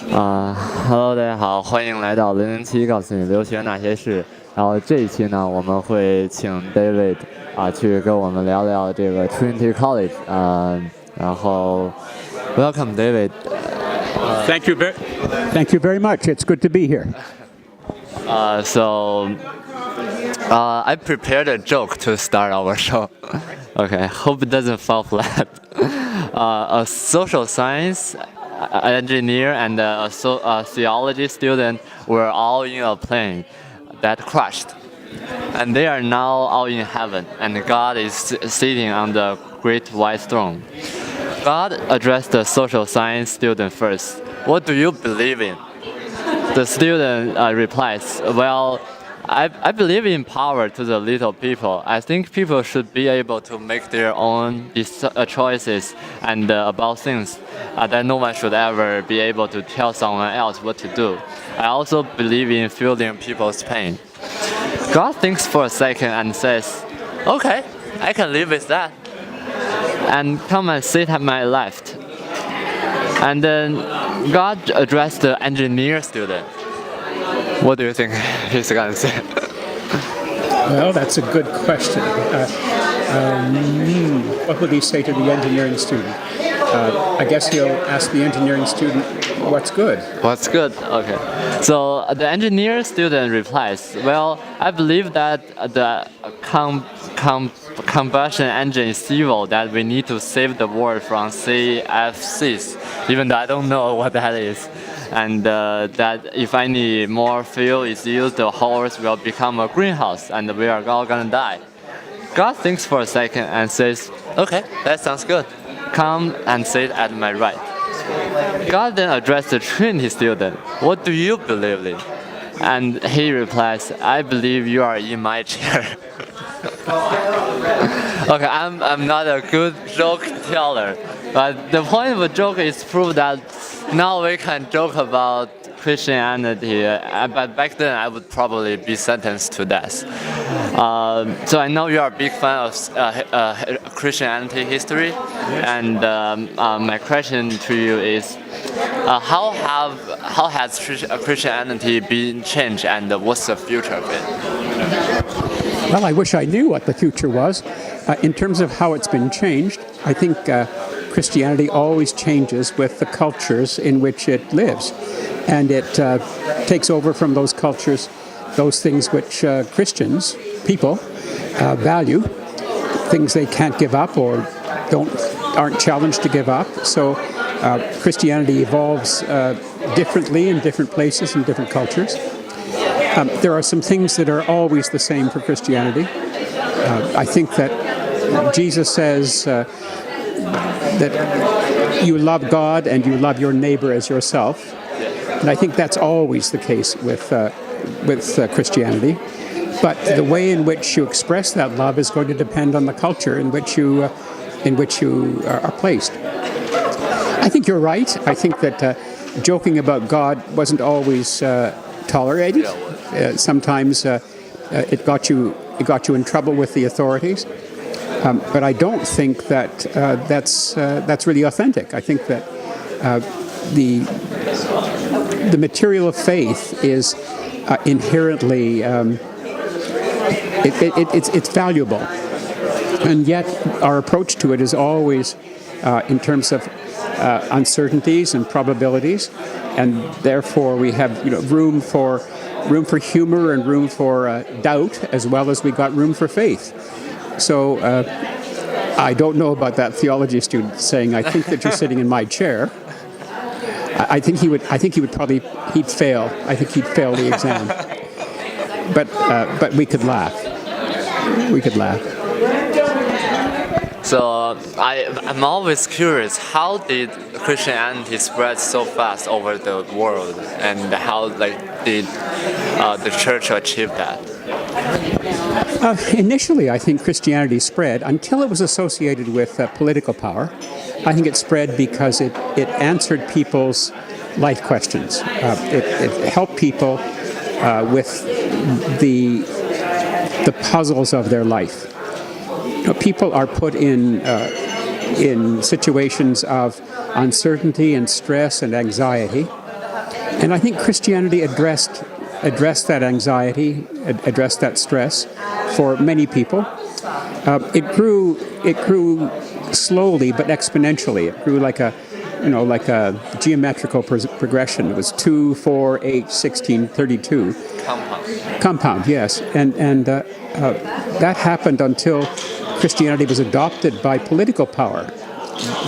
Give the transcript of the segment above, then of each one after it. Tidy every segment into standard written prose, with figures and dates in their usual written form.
Hello，大家好，欢迎来到007，告诉你留学那些事。然后这一期呢，我们会请 David 去跟我们聊聊这个 Trinity College然后 Welcome David. Thank you very much. It's good to be here. I prepared a joke to start our show. Okay, hope it doesn't fall flat. A social science engineer and a theology student were all in a plane that crashed. And they are now all in heaven, and God is sitting on the great white throne. God addressed the social science student first. What do you believe in? The student replies, well, I believe in power to the little people. I think people should be able to make their own choices and about things that no one should ever be able to tell someone else what to do. I also believe in feeling people's pain. God thinks for a second and says, okay, I can live with that. And come and sit at my left. And then God addressed the engineer student. What do you think he's going to say? Well, that's a good question. What would he say to the engineering student? I guess he'll ask the engineering student, what's good? What's good? Okay. So the engineer student replies, well, I believe that the combustion engine is evil, that we need to save the world from CFCs, even though I don't know what that is. And that if any more fuel is used, the whole earth will become a greenhouse and we are all gonna die. God thinks for a second and says, okay, that sounds good. Come and sit at my right. God then addressed the Trinity student. What do you believe in? And he replies, I believe you are in my chair. Okay, I'm not a good joke teller, but the point of a joke is prove that now we can joke about Christianity, but back then I would probably be sentenced to death. So I know you are a big fan of Christianity history, and my question to you is, how has Christianity been changed, and what's the future of it? Well, I wish I knew what the future was. In terms of how it's been changed, I think Christianity always changes with the cultures in which it lives. And it takes over from those cultures those things which Christians, people, value, things they can't give up or aren't challenged to give up. So Christianity evolves differently in different places and different cultures. There are some things that are always the same for Christianity. I think that Jesus says that you love God and you love your neighbor as yourself. And I think that's always the case with Christianity. But the way in which you express that love is going to depend on the culture in which you are placed. I think you're right. I think that joking about God wasn't always tolerated. Sometimes it got you in trouble with the authorities. But I don't think that that's really authentic. I think that the material of faith is inherently it's valuable, and yet our approach to it is always in terms of uncertainties and probabilities, and therefore we have room for humor and room for doubt, as well as we got room for faith. So I don't know about that theology student saying, "I think that you're sitting in my chair." I think he would probably fail. I think he'd fail the exam. But we could laugh. We could laugh. So I'm always curious, how did Christianity spread so fast over the world, and how did the church achieve that? Initially, I think Christianity spread until it was associated with political power. I think it spread because it answered people's life questions. It helped people with the puzzles of their life. People are put in situations of uncertainty and stress and anxiety, And I think Christianity addressed that anxiety, addressed that stress for many people. It grew slowly but exponentially. It grew like a geometrical progression. It was 2, 4, 8, 16, 32. Compound, yes. And that happened until Christianity was adopted by political power.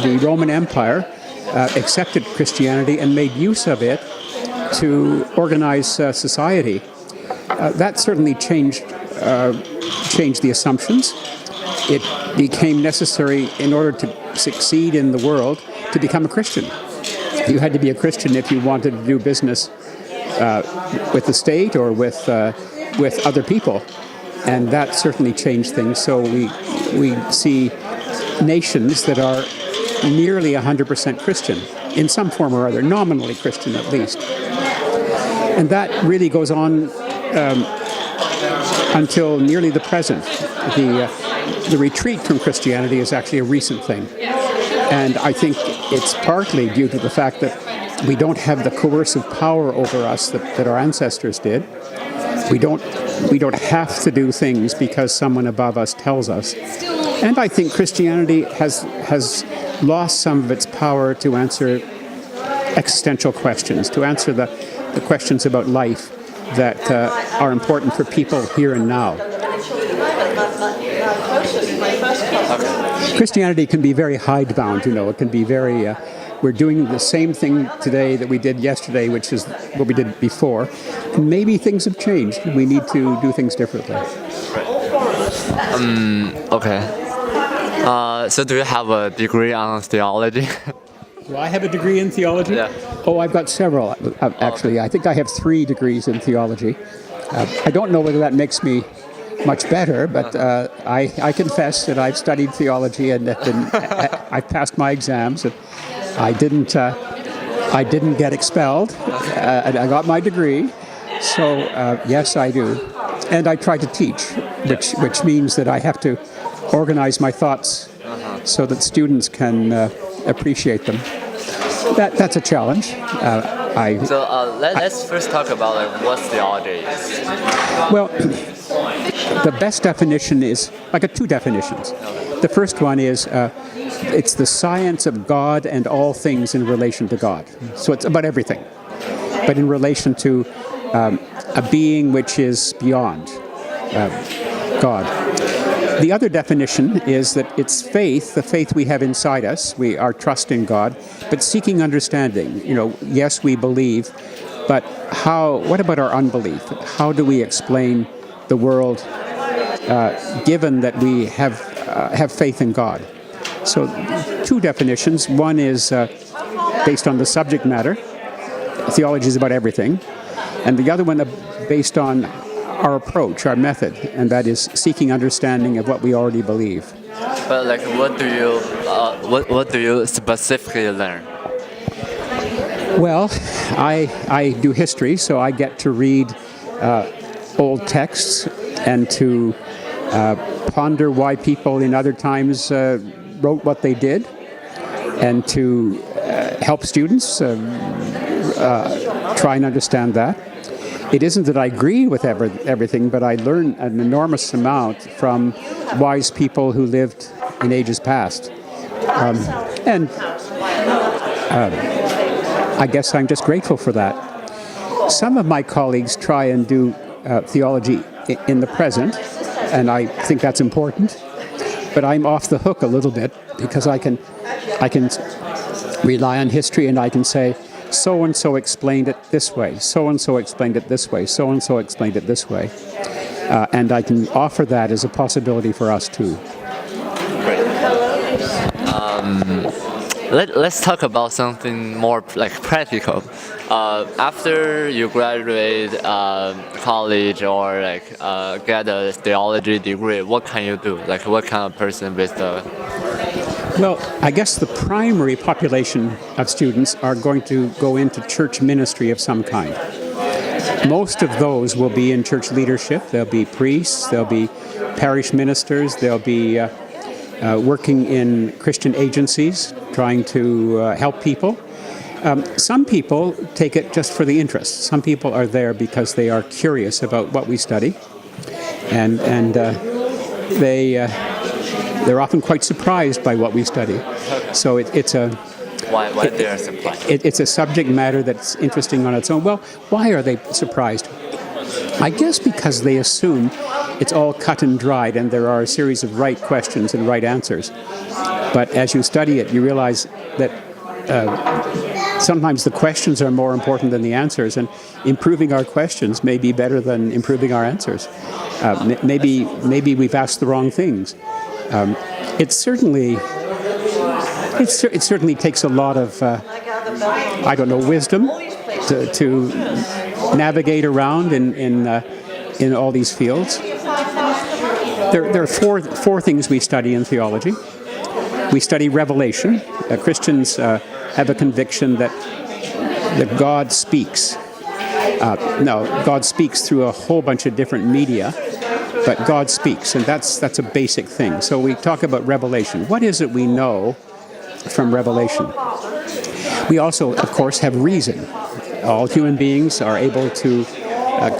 The Roman Empire accepted Christianity and made use of it to organize society. That certainly changed the assumptions. It became necessary in order to succeed in the world to become a Christian. You had to be a Christian if you wanted to do business with the state or with other people, and that certainly changed things. So we see nations that are nearly 100% Christian in some form or other, nominally Christian at least, and that really goes on until nearly the present. The retreat from Christianity is actually a recent thing. And I think it's partly due to the fact that we don't have the coercive power over us that our ancestors did. We don't have to do things because someone above us tells us. And I think Christianity has lost some of its power to answer existential questions, to answer the questions about life that are important for people here and now. Christianity can be very hidebound, It can be very, we're doing the same thing today that we did yesterday, which is what we did before. And maybe things have changed. We need to do things differently. Okay. So do you have a degree on theology? Do I have a degree in theology? Yeah. Oh, I've got several, actually. I think I have 3 degrees in theology. I don't know whether that makes me much better, but I confess that I've studied theology and I've passed my exams. And I didn't get expelled, and I got my degree. So yes, I do, and I try to teach, which means that I have to organize my thoughts so that students can appreciate them. That's a challenge. So let's first talk about what theology is. Well, the best definition is, I got 2 definitions. The first one is it's the science of God and all things in relation to God. So it's about everything, but in relation to a being which is beyond God. The other definition is that it's faith, the faith we have inside us, our trust in God, but seeking understanding. Yes, we believe, but what about our unbelief? How do we explain the world given that we have faith in God? So 2 definitions. One is based on the subject matter. Theology is about everything. And the other one based on our approach, our method, and that is seeking understanding of what we already believe. But what do you specifically learn? Well, I do history, so I get to read old texts and to ponder why people in other times wrote what they did, and to help students try and understand that. It isn't that I agree with everything, but I learn an enormous amount from wise people who lived in ages past. And I guess I'm just grateful for that. Some of my colleagues try and do theology in the present, and I think that's important. But I'm off the hook a little bit because I can rely on history, and I can say, so-and-so explained it this way, so-and-so explained it this way, so-and-so explained it this way. And I can offer that as a possibility for us too. Let's talk about something more practical. After you graduate college or get a theology degree, what can you do? What kind of person with the... Well, I guess the primary population of students are going to go into church ministry of some kind. Most of those will be in church leadership. They'll be priests, they'll be parish ministers, they'll be working in Christian agencies, trying to help people. Some people take it just for the interest. Some people are there because they are curious about what we study, and they're often quite surprised by what we study. So it's a Why they are surprised? it's a subject matter that's interesting on its own. Well, why are they surprised? I guess because they assume it's all cut and dried and there are a series of right questions and right answers. But as you study it, you realize that sometimes the questions are more important than the answers, and improving our questions may be better than improving our answers. Maybe we've asked the wrong things. It certainly takes a lot of wisdom to navigate around in all these fields. There are four things we study in theology. We study revelation. Christians have a conviction that God speaks. God speaks through a whole bunch of different media, but God speaks, and that's a basic thing. So we talk about revelation. What is it we know from revelation? We also, of course, have reason. All human beings are able to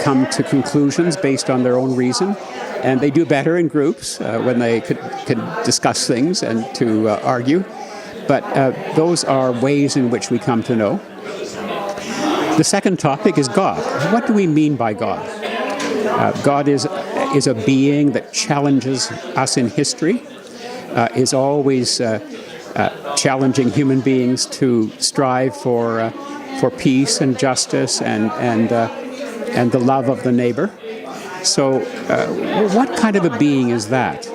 come to conclusions based on their own reason, and they do better in groups when they could discuss things and to argue. But those are ways in which we come to know. The second topic is God. What do we mean by God? God is a being that challenges us in history, is always challenging human beings to strive for peace and justice and the love of the neighbor. So, what kind of a being is that?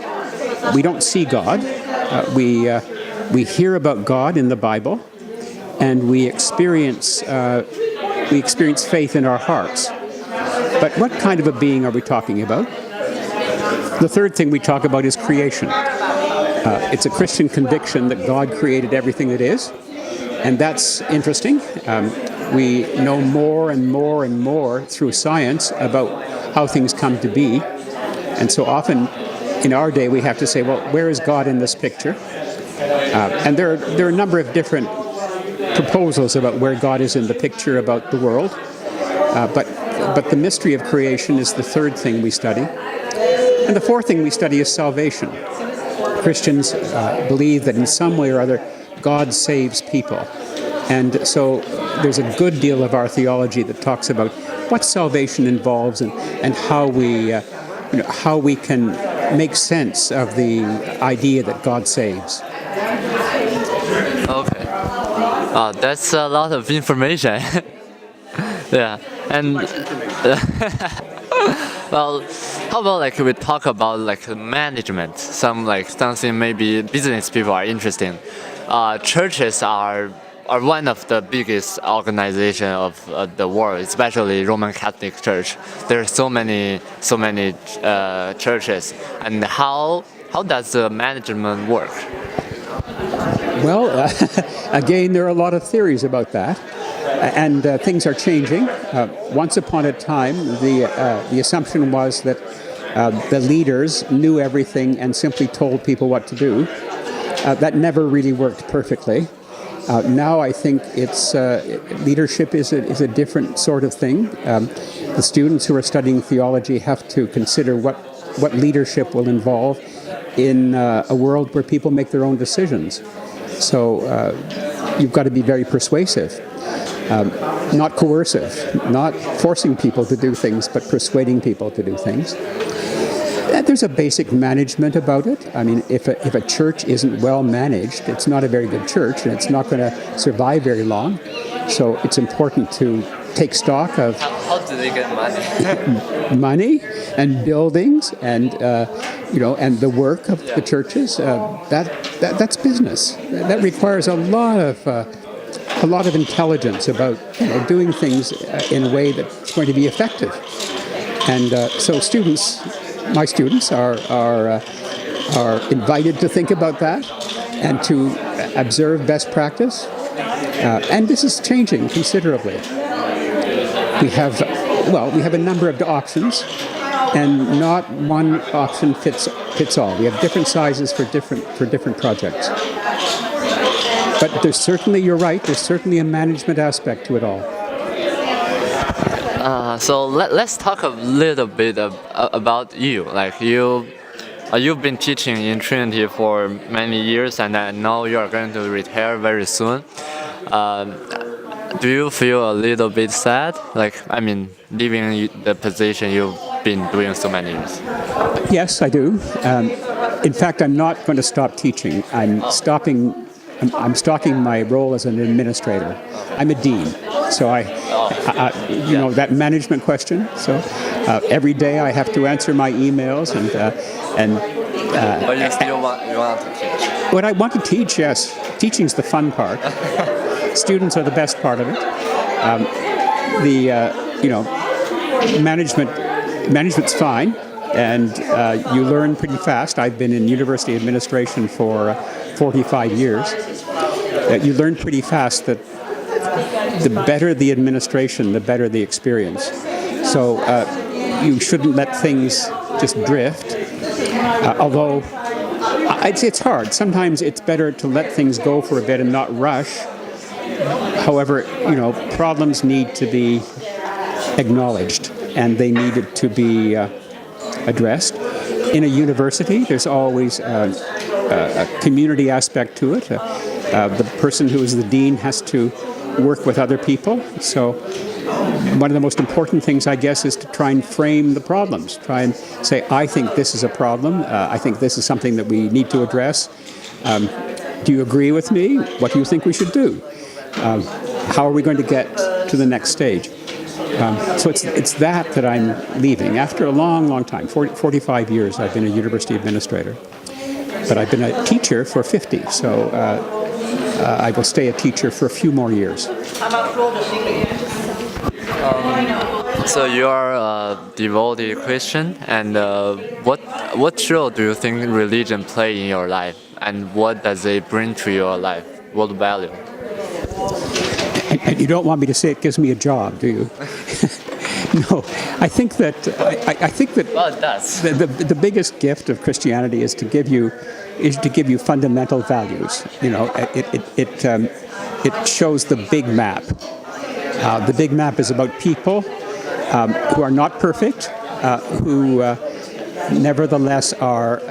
We don't see God. We hear about God in the Bible, and we experience faith in our hearts. But what kind of a being are we talking about? The third thing we talk about is creation. It's a Christian conviction that God created everything that is, and that's interesting. We know more and more and more through science about how things come to be, and so often in our day we have to say, well, where is God in this picture? And there are a number of different proposals about where God is in the picture about the world, but the mystery of creation is the third thing we study. And the fourth thing we study is salvation. Christians believe that in some way or other God saves people. And so there's a good deal of our theology that talks about what salvation involves and how we can make sense of the idea that God saves. Okay. That's a lot of information. Yeah. And well, how about we talk about management? Something maybe business people are interested in. Churches are one of the biggest organizations of the world, especially Roman Catholic Church. There are so many churches, and how does the management work? Well, again, there are a lot of theories about that, and things are changing. Once upon a time, the assumption was that the leaders knew everything and simply told people what to do. That never really worked perfectly. Now I think it's leadership is a different sort of thing. The students who are studying theology have to consider what leadership will involve in a world where people make their own decisions. So you've got to be very persuasive, not coercive, not forcing people to do things, but persuading people to do things. There's a basic management about it. I mean, if a church isn't well managed, it's not a very good church, and it's not going to survive very long. So it's important to take stock of how do they get money? Money and buildings and and the work of the churches. That's business. That requires a lot of intelligence about doing things in a way that's going to be effective. And so my students are invited to think about that and to observe best practice. And this is changing considerably. We have a number of options, and not one option fits all. We have different sizes for different projects. But you're right, there's certainly a management aspect to it all. So let's talk a little bit about you. Like you've been teaching in Trinity for many years, and I know you are going to retire very soon. Do you feel a little bit sad? Like, I mean, leaving the position you've been doing so many years. Yes, I do. In fact, I'm not going to stop teaching. I'm stopping my role as an administrator. I'm a dean, so that management question. So every day I have to answer my emails But you still want to teach. What I want to teach, yes, teaching's the fun part. Students are the best part of it. Management's fine, and you learn pretty fast. I've been in university administration for 45 years. You learn pretty fast that the better the administration, the better the experience. So you shouldn't let things just drift. Although it's hard. Sometimes it's better to let things go for a bit and not rush. However, problems need to be acknowledged, and they needed to be addressed. In a university, there's always a community aspect to it. The person who is the dean has to work with other people. So one of the most important things, I guess, is to try and frame the problems. Try and say, I think this is a problem. I think this is something that we need to address. Do you agree with me? What do you think we should do? How are we going to get to the next stage? So it's that I'm leaving. After a long, long time, 45 years, I've been a university administrator. But I've been a teacher for 50, so I will stay a teacher for a few more years. So you are a devoted Christian, and what role do you think religion play in your life, and what does it bring to your life? What value? And you don't want me to say it gives me a job, do you? No, I think that Well, it does. the biggest gift of Christianity is to give you fundamental values. It shows the big map. The big map is about people who are not perfect, who nevertheless are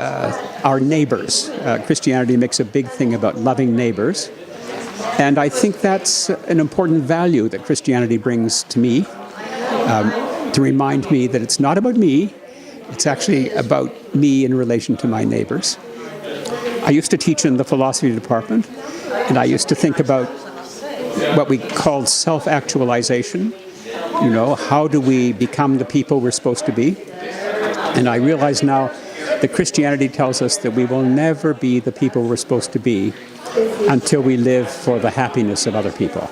our neighbors. Christianity makes a big thing about loving neighbors. And I think that's an important value that Christianity brings to me, to remind me that it's not about me, it's actually about me in relation to my neighbors. I used to teach in the philosophy department, and I used to think about what we called self-actualization. How do we become the people we're supposed to be? And I realize now that Christianity tells us that we will never be the people we're supposed to be until we live for the happiness of other people.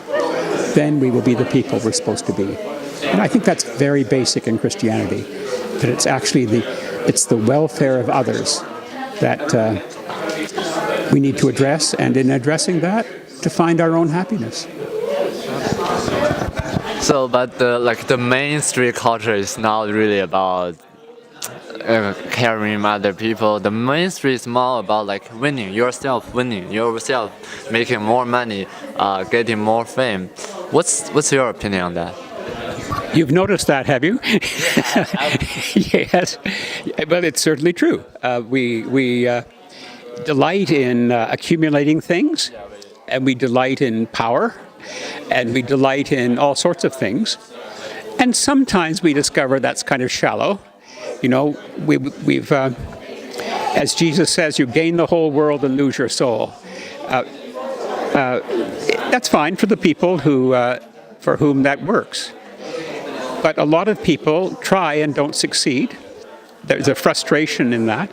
Then we will be the people we're supposed to be. And I think that's very basic in Christianity, that it's actually the welfare of others that we need to address, and in addressing that, to find our own happiness. So, but the mainstream culture is not really about caring other people. The mainstream is more about winning yourself, making more money, getting more fame. What's your opinion on that? You've noticed that, have you? Yes. Well, it's certainly true. We delight in accumulating things, and we delight in power, and we delight in all sorts of things. And sometimes we discover that's kind of shallow. We've as Jesus says, you gain the whole world and lose your soul. That's fine for the people for whom that works. But a lot of people try and don't succeed. There's a frustration in that.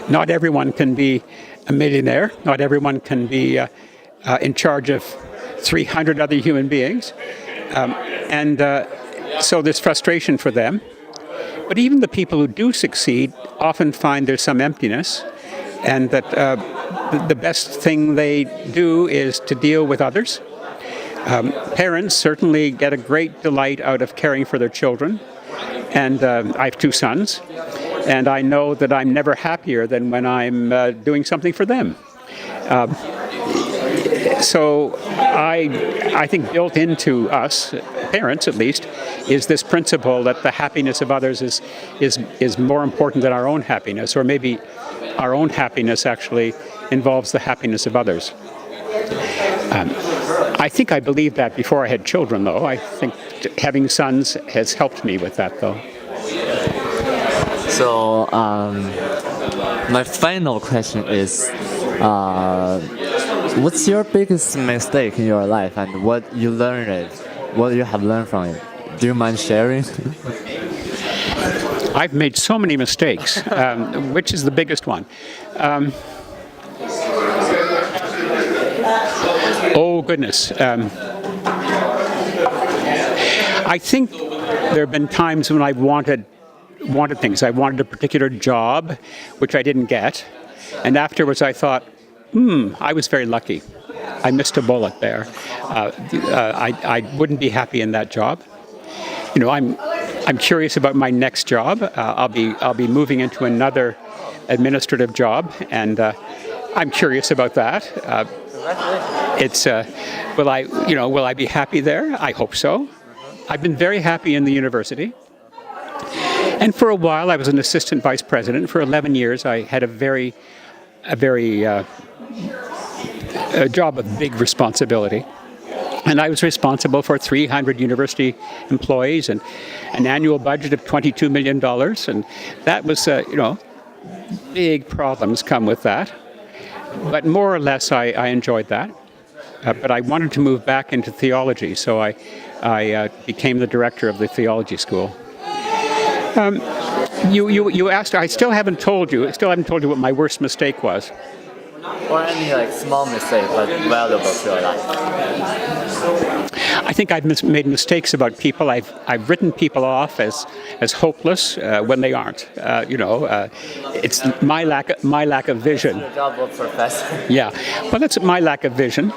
Not everyone can be a millionaire. Not everyone can be in charge of 300 other human beings. So there's frustration for them. But even the people who do succeed often find there's some emptiness, and that the best thing they do is to deal with others. Parents certainly get a great delight out of caring for their children, and I have 2 sons, and I know that I'm never happier than when I'm doing something for them. So I think built into us, parents at least, is this principle that the happiness of others is more important than our own happiness, or maybe our own happiness actually involves the happiness of others. I think I believed that before I had children, though. I think having sons has helped me with that, though. So, my final question is, what's your biggest mistake in your life, and what you have learned from it? Do you mind sharing? I've made so many mistakes. Which is the biggest one? Oh, goodness. I think there have been times when I've wanted things. I wanted a particular job, which I didn't get. And afterwards I thought, I was very lucky. I missed a bullet there. I wouldn't be happy in that job. You know, I'm curious about my next job. I'll be moving into another administrative job, and I'm curious about that. Will I be happy there? I hope so. I've been very happy in the university. And for a while, I was an assistant vice president. For 11 years, I had a job of big responsibility. And I was responsible for 300 university employees and an annual budget of $22 million. And that was, big problems come with that. But more or less, I enjoyed that. But I wanted to move back into theology, so I became the director of the theology school. You asked. I still haven't told you what my worst mistake was. Or any small mistake, but valuable to your life. I think I've made mistakes about people. I've written people off as hopeless when they aren't. It's my lack of vision. Your job of professor. Yeah, well, that's my lack of vision.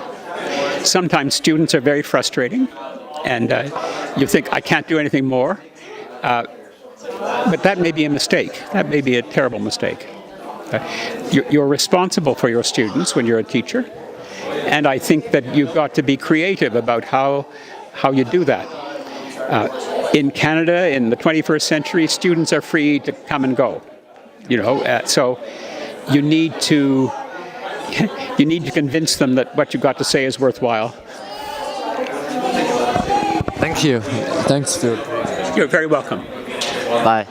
Sometimes students are very frustrating, and you think I can't do anything more. But that may be a mistake. That may be a terrible mistake. You're responsible for your students when you're a teacher, and I think that you've got to be creative about how you do that. In Canada, in the 21st century, students are free to come and go. So you need to convince them that what you've got to say is worthwhile. Thank you. Thanks, Phil. You're very welcome. Bye.